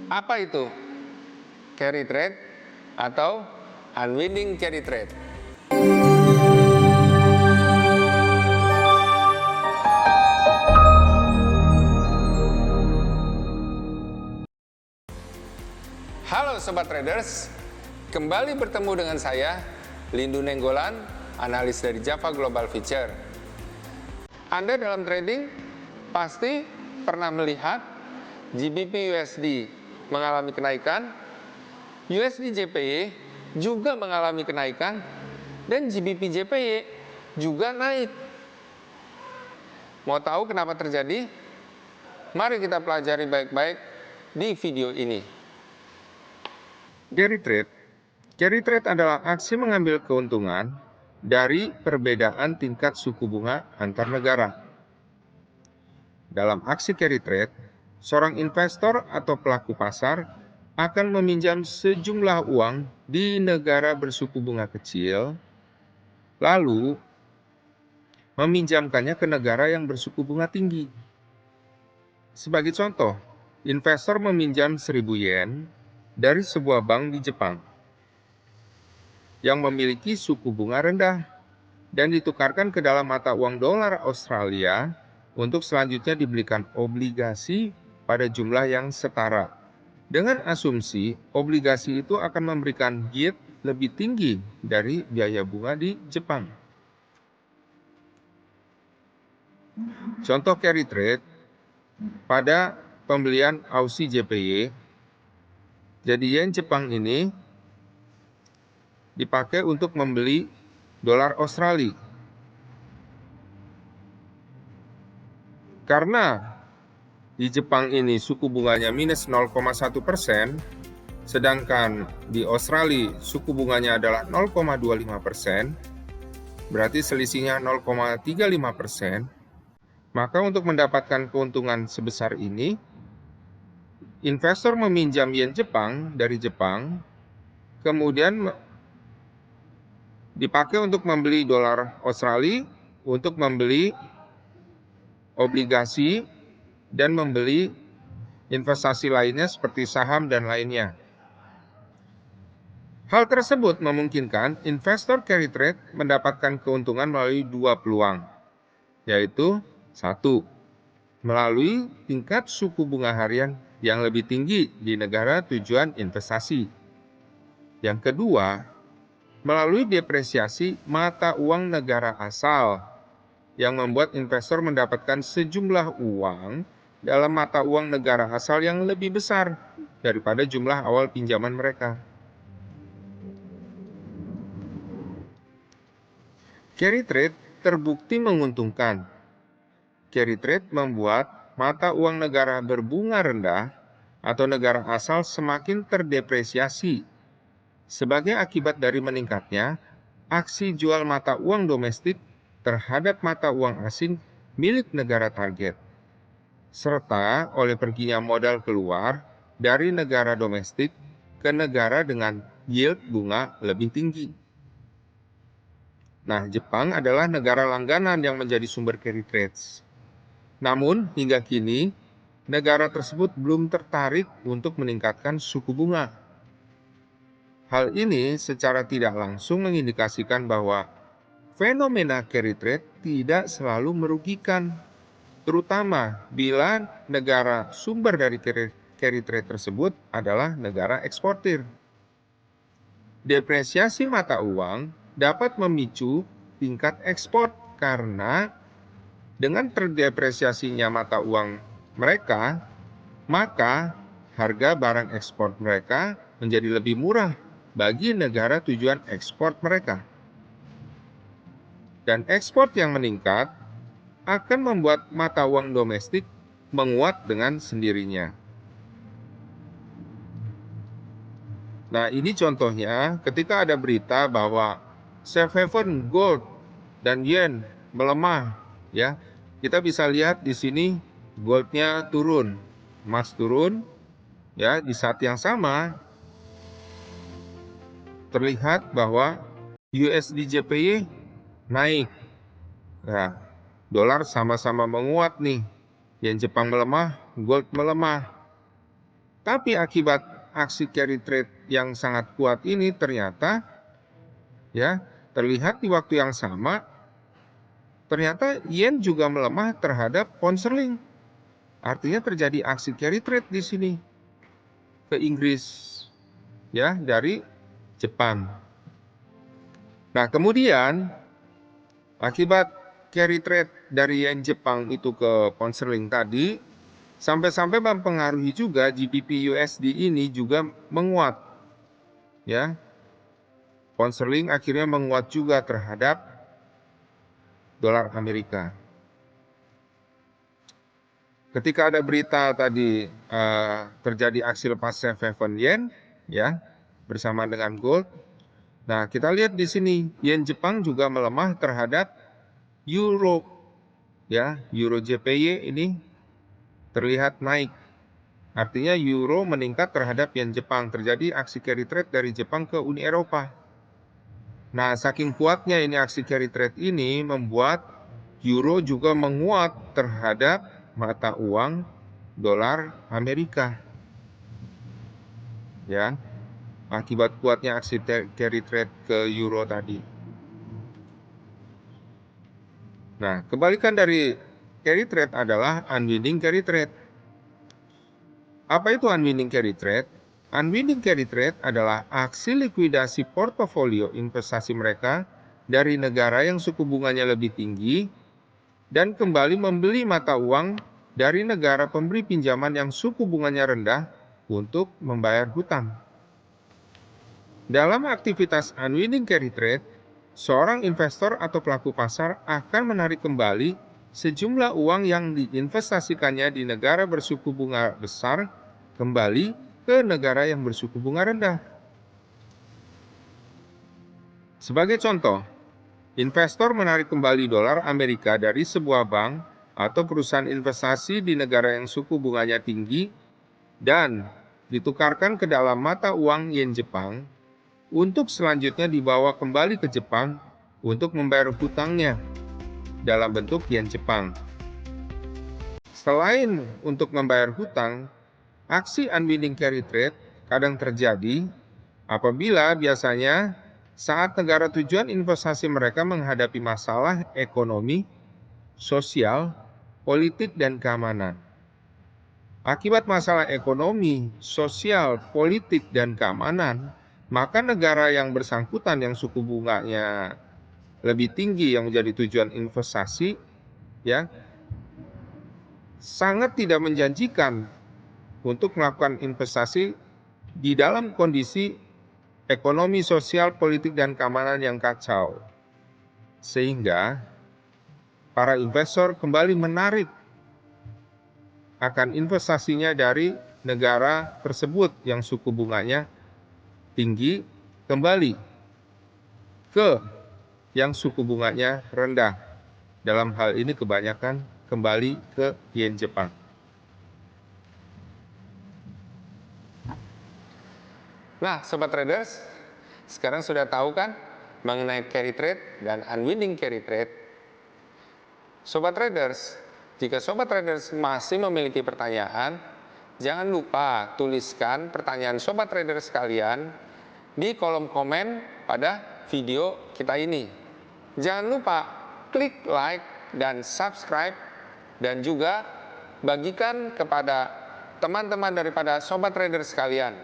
Apa itu carry trade atau unwinding carry trade? Halo Sobat Traders, kembali bertemu dengan saya, Lindu Nenggolan, analis dari Java Global Future. Anda dalam trading pasti pernah melihat GBP USD mengalami kenaikan, USD JPY juga mengalami kenaikan, dan GBP JPY juga naik. Mau tahu kenapa terjadi? Mari kita pelajari baik-baik di video ini. Carry trade adalah aksi mengambil keuntungan dari perbedaan tingkat suku bunga antar negara. Dalam aksi carry trade, seorang investor atau pelaku pasar akan meminjam sejumlah uang di negara bersuku bunga kecil, lalu meminjamkannya ke negara yang bersuku bunga tinggi. Sebagai contoh, investor meminjam 1.000 yen dari sebuah bank di Jepang yang memiliki suku bunga rendah dan ditukarkan ke dalam mata uang dolar Australia untuk selanjutnya dibelikan obligasi pada jumlah yang setara. Dengan asumsi obligasi itu akan memberikan yield lebih tinggi dari biaya bunga di Jepang. Contoh carry trade pada pembelian Aussie JPY. Jadi yen Jepang ini dipakai untuk membeli dolar Australia. Karena di Jepang ini suku bunganya minus 0,1%, sedangkan di Australia suku bunganya adalah 0,25%, berarti selisihnya 0,35%, maka untuk mendapatkan keuntungan sebesar ini, investor meminjam yen Jepang dari Jepang, kemudian dipakai untuk membeli dolar Australia, untuk membeli obligasi, dan membeli investasi lainnya seperti saham dan lainnya. Hal tersebut memungkinkan investor carry trade mendapatkan keuntungan melalui dua peluang, yaitu satu, melalui tingkat suku bunga harian yang lebih tinggi di negara tujuan investasi. Yang kedua, melalui depresiasi mata uang negara asal yang membuat investor mendapatkan sejumlah uang dalam mata uang negara asal yang lebih besar daripada jumlah awal pinjaman mereka. Carry trade terbukti menguntungkan. Carry trade membuat mata uang negara berbunga rendah atau negara asal semakin terdepresiasi. Sebagai akibat dari meningkatnya aksi jual mata uang domestik terhadap mata uang asing milik negara target, serta oleh perginya modal keluar dari negara domestik ke negara dengan yield bunga lebih tinggi. Nah, Jepang adalah negara langganan yang menjadi sumber carry trades. Namun, hingga kini, negara tersebut belum tertarik untuk meningkatkan suku bunga. Hal ini secara tidak langsung mengindikasikan bahwa fenomena carry trade tidak selalu merugikan, terutama bila negara sumber dari carry trade tersebut adalah negara eksportir. Depresiasi mata uang dapat memicu tingkat ekspor karena dengan terdepresiasinya mata uang mereka, maka harga barang ekspor mereka menjadi lebih murah bagi negara tujuan ekspor mereka. Dan ekspor yang meningkat akan membuat mata uang domestik menguat dengan sendirinya. Nah, ini contohnya ketika ada berita bahwa safe haven gold dan yen melemah, ya. Kita bisa lihat di sini goldnya turun, emas turun, ya. Di saat yang sama terlihat bahwa USD JPY naik. Nah, dolar sama-sama menguat nih. Yen Jepang melemah, gold melemah. Tapi akibat aksi carry trade yang sangat kuat ini ternyata ya terlihat di waktu yang sama ternyata yen juga melemah terhadap pound sterling. Artinya terjadi aksi carry trade di sini ke Inggris ya dari Jepang. Nah, kemudian akibat carry trade dari yen Jepang itu ke pound sterling tadi sampai-sampai mempengaruhi juga GBP USD ini juga menguat. Ya. Pound sterling akhirnya menguat juga terhadap dolar Amerika. Ketika ada berita tadi terjadi aksi lepas safe haven yen ya bersama dengan gold. Nah, kita lihat di sini yen Jepang juga melemah terhadap euro ya, euro JPY ini terlihat naik. Artinya euro meningkat terhadap yen Jepang, terjadi aksi carry trade dari Jepang ke Uni Eropa. Nah, saking kuatnya ini aksi carry trade ini membuat euro juga menguat terhadap mata uang dolar Amerika. Ya. Akibat kuatnya aksi carry trade ke euro tadi. Nah, kebalikan dari carry trade adalah unwinding carry trade. Apa itu unwinding carry trade? Unwinding carry trade adalah aksi likuidasi portofolio investasi mereka dari negara yang suku bunganya lebih tinggi dan kembali membeli mata uang dari negara pemberi pinjaman yang suku bunganya rendah untuk membayar hutang. Dalam aktivitas unwinding carry trade, seorang investor atau pelaku pasar akan menarik kembali sejumlah uang yang diinvestasikannya di negara bersuku bunga besar kembali ke negara yang bersuku bunga rendah. Sebagai contoh, investor menarik kembali dolar Amerika dari sebuah bank atau perusahaan investasi di negara yang suku bunganya tinggi dan ditukarkan ke dalam mata uang yen Jepang untuk selanjutnya dibawa kembali ke Jepang untuk membayar hutangnya dalam bentuk yen Jepang. Selain untuk membayar hutang, aksi unwinding carry trade kadang terjadi apabila biasanya saat negara tujuan investasi mereka menghadapi masalah ekonomi, sosial, politik, dan keamanan. Akibat masalah ekonomi, sosial, politik, dan keamanan, maka negara yang bersangkutan yang suku bunganya lebih tinggi yang menjadi tujuan investasi ya sangat tidak menjanjikan untuk melakukan investasi di dalam kondisi ekonomi, sosial, politik, dan keamanan yang kacau. Sehingga para investor kembali menarik akan investasinya dari negara tersebut yang suku bunganya tinggi kembali ke yang suku bunganya rendah. Dalam hal ini kebanyakan kembali ke yen Jepang. Nah, sobat traders, sekarang sudah tahu kan mengenai carry trade dan unwinding carry trade. Sobat traders, jika sobat traders masih memiliki pertanyaan, jangan lupa tuliskan pertanyaan sobat traders sekalian di kolom komen pada video kita ini. Jangan lupa klik like dan subscribe dan juga bagikan kepada teman-teman daripada sobat traders sekalian.